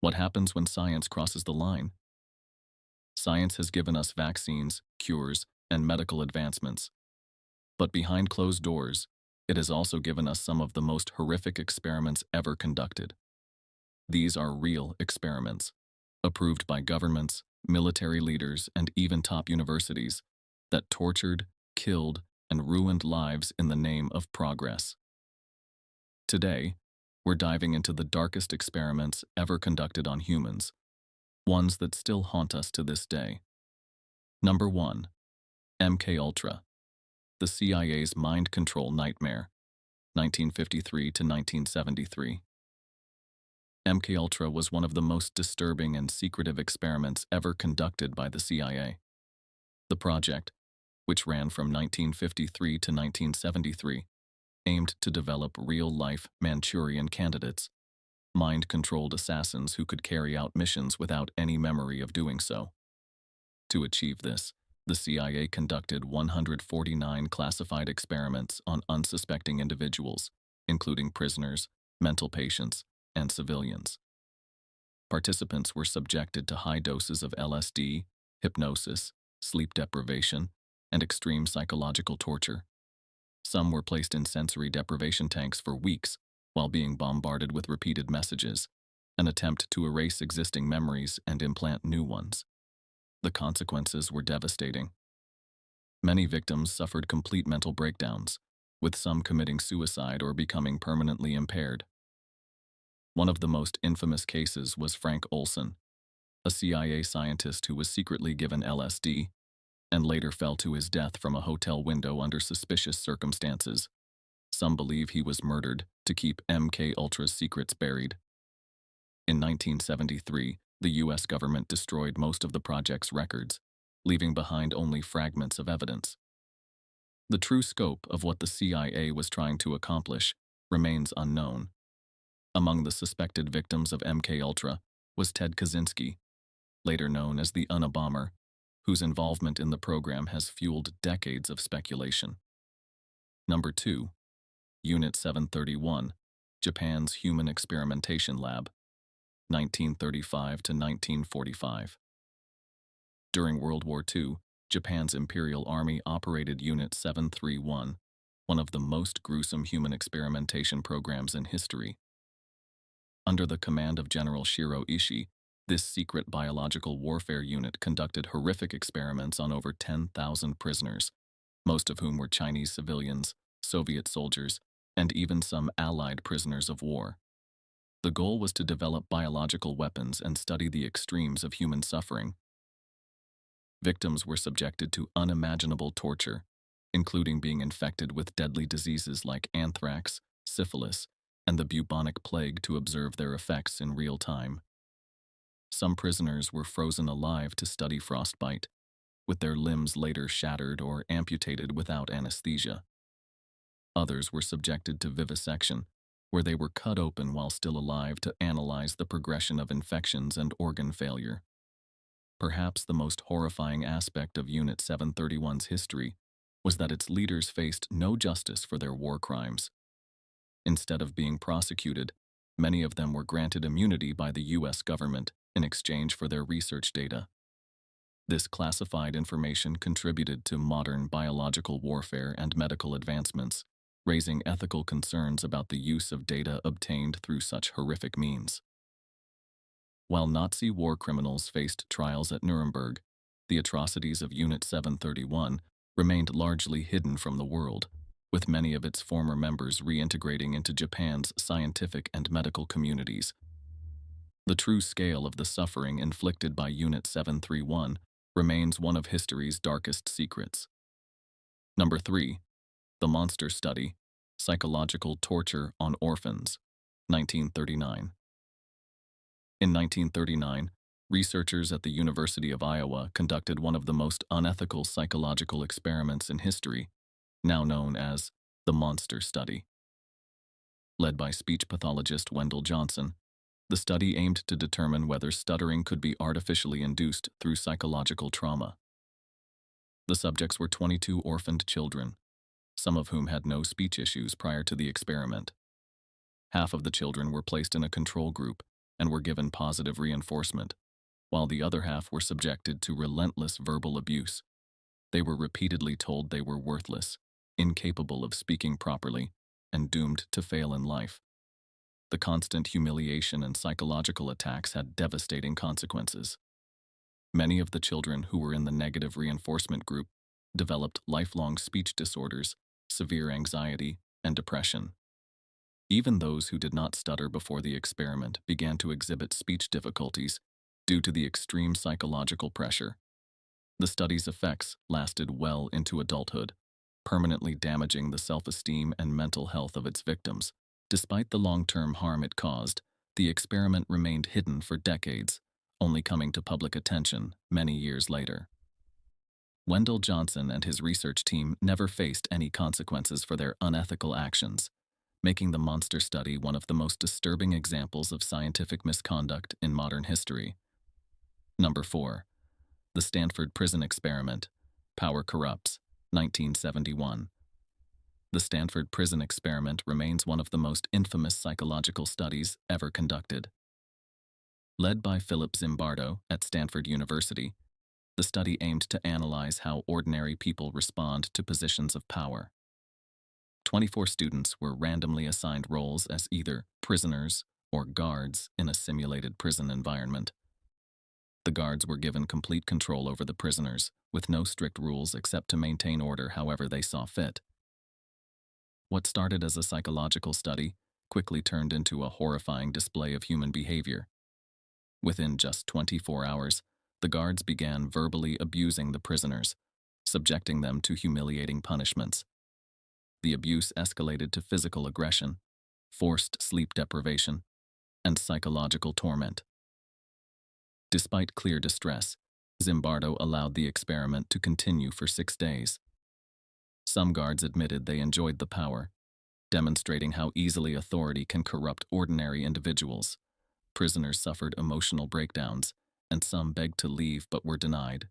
What happens when science crosses the line? Science has given us vaccines, cures, and medical advancements. But behind closed doors, it has also given us some of the most horrific experiments ever conducted. These are real experiments, approved by governments, military leaders, and even top universities, that tortured, killed, and ruined lives in the name of progress. Today, we're diving into the darkest experiments ever conducted on humans, ones that still haunt us to this day. Number 1. MKUltra, the CIA's mind control nightmare, 1953 to 1973. MKUltra was one of the most disturbing and secretive experiments ever conducted by the CIA. The project, which ran from 1953 to 1973, aimed to develop real-life Manchurian candidates, mind-controlled assassins who could carry out missions without any memory of doing so. To achieve this, the CIA conducted 149 classified experiments on unsuspecting individuals, including prisoners, mental patients, and civilians. Participants were subjected to high doses of LSD, hypnosis, sleep deprivation, and extreme psychological torture. Some were placed in sensory deprivation tanks for weeks while being bombarded with repeated messages, an attempt to erase existing memories and implant new ones. The consequences were devastating. Many victims suffered complete mental breakdowns, with some committing suicide or becoming permanently impaired. One of the most infamous cases was Frank Olson, a CIA scientist who was secretly given LSD and later fell to his death from a hotel window under suspicious circumstances. Some believe he was murdered to keep MKUltra's secrets buried. In 1973, the U.S. government destroyed most of the project's records, leaving behind only fragments of evidence. The true scope of what the CIA was trying to accomplish remains unknown. Among the suspected victims of MKUltra was Ted Kaczynski, later known as the Unabomber, whose involvement in the program has fueled decades of speculation. Number 2. Unit 731, Japan's Human Experimentation Lab, 1935 to 1945. During World War II, Japan's Imperial Army operated Unit 731, one of the most gruesome human experimentation programs in history. Under the command of General Shiro Ishii, this secret biological warfare unit conducted horrific experiments on over 10,000 prisoners, most of whom were Chinese civilians, Soviet soldiers, and even some Allied prisoners of war. The goal was to develop biological weapons and study the extremes of human suffering. Victims were subjected to unimaginable torture, including being infected with deadly diseases like anthrax, syphilis, and the bubonic plague to observe their effects in real time. Some prisoners were frozen alive to study frostbite, with their limbs later shattered or amputated without anesthesia. Others were subjected to vivisection, where they were cut open while still alive to analyze the progression of infections and organ failure. Perhaps the most horrifying aspect of Unit 731's history was that its leaders faced no justice for their war crimes. Instead of being prosecuted, many of them were granted immunity by the U.S. government in exchange for their research data. This classified information contributed to modern biological warfare and medical advancements, raising ethical concerns about the use of data obtained through such horrific means. While Nazi war criminals faced trials at Nuremberg, the atrocities of Unit 731 remained largely hidden from the world, with many of its former members reintegrating into Japan's scientific and medical communities. The true scale of the suffering inflicted by Unit 731 remains one of history's darkest secrets. Number 3. The Monster Study, Psychological Torture on Orphans, 1939. In 1939, researchers at the University of Iowa conducted one of the most unethical psychological experiments in history, now known as the Monster Study. Led by speech pathologist Wendell Johnson, the study aimed to determine whether stuttering could be artificially induced through psychological trauma. The subjects were 22 orphaned children, some of whom had no speech issues prior to the experiment. Half of the children were placed in a control group, and were given positive reinforcement, while the other half were subjected to relentless verbal abuse. They were repeatedly told they were worthless, incapable of speaking properly, and doomed to fail in life. The constant humiliation and psychological attacks had devastating consequences. Many of the children who were in the negative reinforcement group developed lifelong speech disorders, severe anxiety, and depression. Even those who did not stutter before the experiment began to exhibit speech difficulties due to the extreme psychological pressure. The study's effects lasted well into adulthood, permanently damaging the self-esteem and mental health of its victims. Despite the long-term harm it caused, the experiment remained hidden for decades, only coming to public attention many years later. Wendell Johnson and his research team never faced any consequences for their unethical actions, making the monster study one of the most disturbing examples of scientific misconduct in modern history. Number 4. The Stanford Prison Experiment. Power Corrupts, 1971. The Stanford Prison Experiment remains one of the most infamous psychological studies ever conducted. Led by Philip Zimbardo at Stanford University, the study aimed to analyze how ordinary people respond to positions of power. 24 students were randomly assigned roles as either prisoners or guards in a simulated prison environment. The guards were given complete control over the prisoners, with no strict rules except to maintain order however they saw fit. What started as a psychological study quickly turned into a horrifying display of human behavior. Within just 24 hours, the guards began verbally abusing the prisoners, subjecting them to humiliating punishments. The abuse escalated to physical aggression, forced sleep deprivation, and psychological torment. Despite clear distress, Zimbardo allowed the experiment to continue for 6 days. Some guards admitted they enjoyed the power, demonstrating how easily authority can corrupt ordinary individuals. Prisoners suffered emotional breakdowns, and some begged to leave but were denied.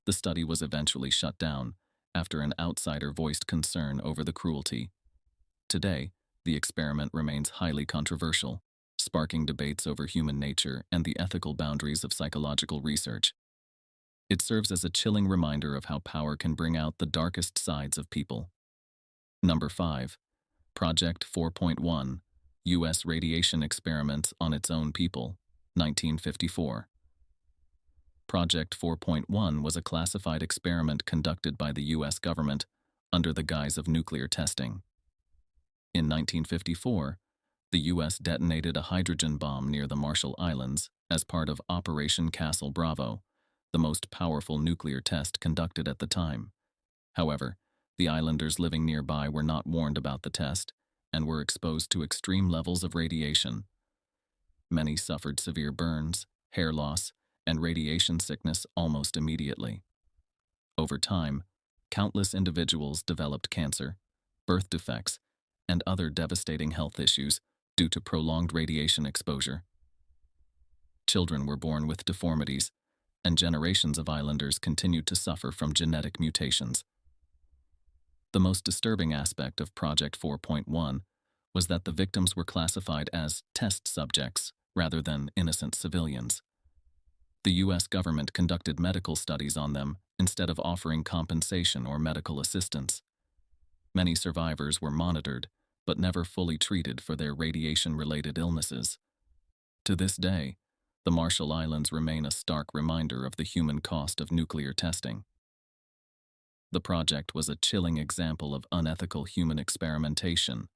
The study was eventually shut down after an outsider voiced concern over the cruelty. Today, the experiment remains highly controversial, sparking debates over human nature and the ethical boundaries of psychological research. It serves as a chilling reminder of how power can bring out the darkest sides of people. Number 5. Project 4.1, U.S. Radiation Experiments on Its Own People, 1954. Project 4.1 was a classified experiment conducted by the U.S. government under the guise of nuclear testing. In 1954, the U.S. detonated a hydrogen bomb near the Marshall Islands as part of Operation Castle Bravo, the most powerful nuclear test conducted at the time. However, the islanders living nearby were not warned about the test and were exposed to extreme levels of radiation. Many suffered severe burns, hair loss, and radiation sickness almost immediately. Over time, countless individuals developed cancer, birth defects, and other devastating health issues due to prolonged radiation exposure. Children were born with deformities, and generations of islanders continued to suffer from genetic mutations. The most disturbing aspect of Project 4.1 was that the victims were classified as test subjects rather than innocent civilians. The U.S. government conducted medical studies on them instead of offering compensation or medical assistance. Many survivors were monitored, but never fully treated for their radiation-related illnesses. To this day, the Marshall Islands remain a stark reminder of the human cost of nuclear testing. The project was a chilling example of unethical human experimentation,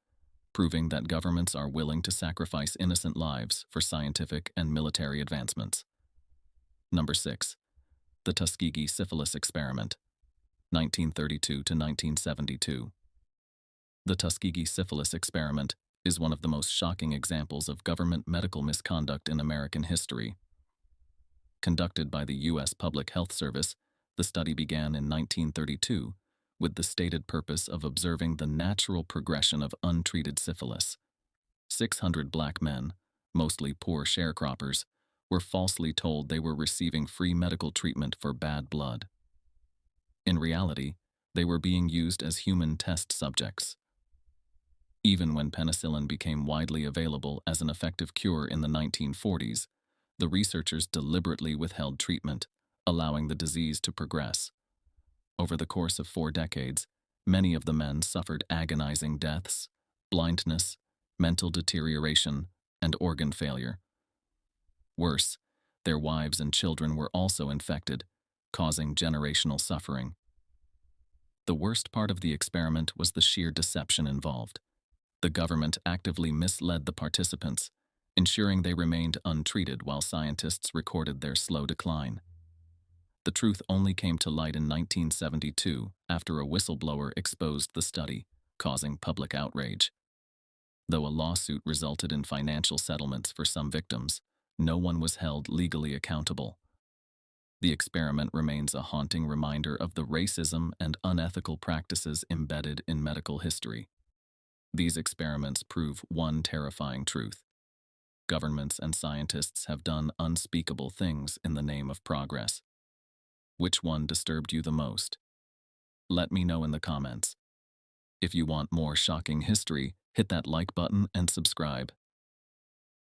proving that governments are willing to sacrifice innocent lives for scientific and military advancements. Number 6. The Tuskegee Syphilis Experiment, 1932 to 1972. The Tuskegee Syphilis Experiment is one of the most shocking examples of government medical misconduct in American history. Conducted by the U.S. Public Health Service, the study began in 1932 with the stated purpose of observing the natural progression of untreated syphilis. 600 black men, mostly poor sharecroppers, were falsely told they were receiving free medical treatment for bad blood. In reality, they were being used as human test subjects. Even when penicillin became widely available as an effective cure in the 1940s, the researchers deliberately withheld treatment, allowing the disease to progress. Over the course of 4 decades, many of the men suffered agonizing deaths, blindness, mental deterioration, and organ failure. Worse, their wives and children were also infected, causing generational suffering. The worst part of the experiment was the sheer deception involved. The government actively misled the participants, ensuring they remained untreated while scientists recorded their slow decline. The truth only came to light in 1972 after a whistleblower exposed the study, causing public outrage. Though a lawsuit resulted in financial settlements for some victims, no one was held legally accountable. The experiment remains a haunting reminder of the racism and unethical practices embedded in medical history. These experiments prove one terrifying truth. Governments and scientists have done unspeakable things in the name of progress. Which one disturbed you the most? Let me know in the comments. If you want more shocking history, hit that like button and subscribe.